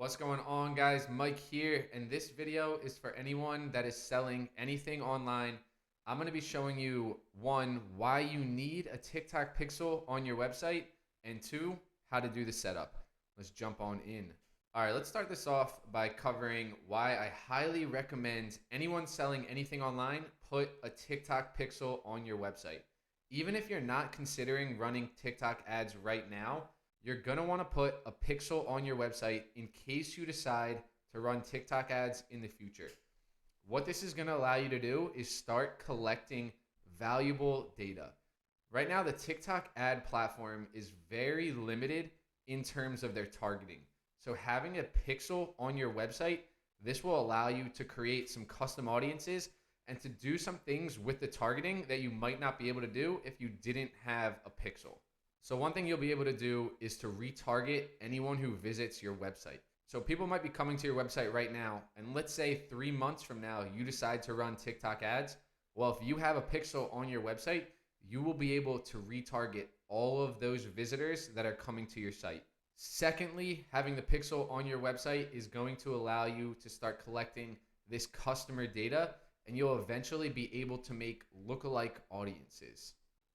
What's going on, guys? Mike here, and this video is for anyone that is selling anything online. I'm going to be showing you, one, why you need a TikTok pixel on your website, and two, how to do the setup. Let's jump on in. All right, let's start this off by covering why I highly recommend anyone selling anything online put a TikTok pixel on your website. Even if you're not considering running TikTok ads right now, you're going to want to put a pixel on your website in case you decide to run TikTok ads in the future. What this is going to allow you to do is start collecting valuable data. Right now, the TikTok ad platform is very limited in terms of their targeting. So having a pixel on your website, this will allow you to create some custom audiences and to do some things with the targeting that you might not be able to do if you didn't have a pixel. So one thing you'll be able to do is to retarget anyone who visits your website. So people might be coming to your website right now, and let's say 3 months from now, you decide to run TikTok ads. Well, if you have a pixel on your website, you will be able to retarget all of those visitors that are coming to your site. Secondly, having the pixel on your website is going to allow you to start collecting this customer data, and you'll eventually be able to make lookalike audiences.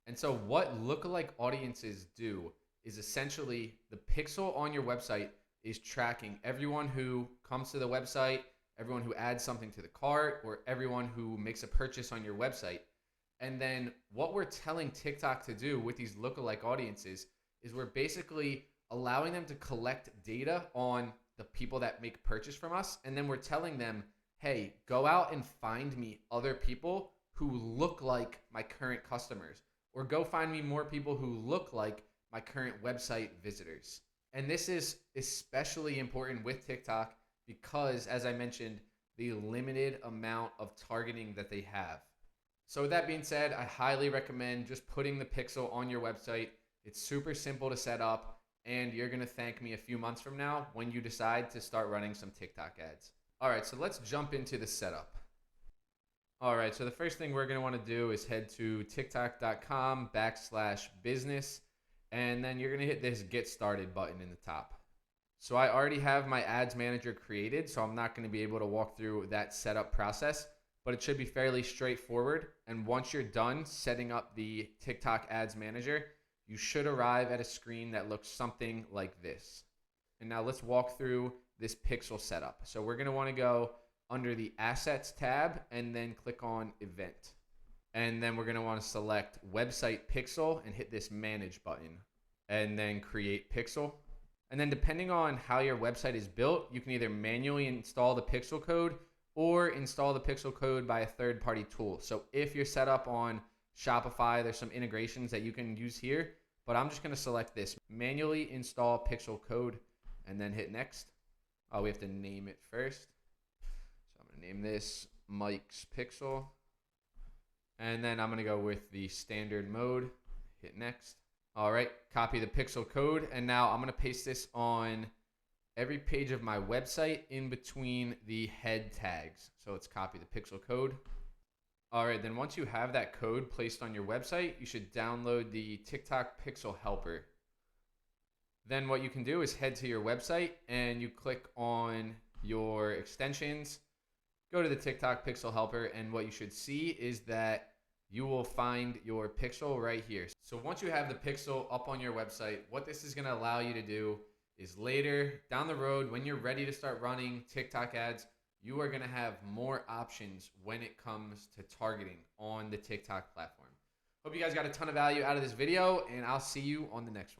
And so what lookalike audiences do is essentially the pixel on your website is tracking everyone who comes to the website, everyone who adds something to the cart, or everyone who makes a purchase on your website. And then what we're telling TikTok to do with these lookalike audiences is we're basically allowing them to collect data on the people that make purchase from us. And then we're telling them, hey, go out and find me other people who look like my current customers, or go find me more people who look like my current website visitors. And this is especially important with TikTok because, as I mentioned, the limited amount of targeting that they have. So with that being said, I highly recommend just putting the pixel on your website. It's super simple to set up, and you're going to thank me a few months from now when you decide to start running some TikTok ads. All right, so let's jump into the setup. All right, so the first thing we're going to want to do is head to tiktok.com/business, and then you're going to hit this Get Started button in the top. So I already have my ads manager created, so I'm not going to be able to walk through that setup process, but it should be fairly straightforward. And once you're done setting up the TikTok ads manager, you should arrive at a screen that looks something like this. And now let's walk through this pixel setup. So we're going to want to go under the Assets tab and then click on Event. And then we're going to want to select Website Pixel and hit this Manage button and then Create Pixel. And then depending on how your website is built, you can either manually install the pixel code or install the pixel code by a third-party tool. So if you're set up on Shopify, there's some integrations that you can use here, but I'm just going to select this, manually install pixel code, and then hit Next. Oh, we have to name it first. Name this Mike's Pixel, and then I'm going to go with the standard mode, hit Next. All right, copy the pixel code, and now I'm going to paste this on every page of my website in between the head tags. So let's copy the pixel code. All right, then once you have that code placed on your website, you should download the TikTok Pixel Helper. Then what you can do is head to your website and you click on your extensions. Go to the TikTok Pixel Helper, and what you should see is that you will find your pixel right here. So once you have the pixel up on your website, what this is going to allow you to do is later down the road, when you're ready to start running TikTok ads, you are going to have more options when it comes to targeting on the TikTok platform. Hope you guys got a ton of value out of this video, and I'll see you on the next one.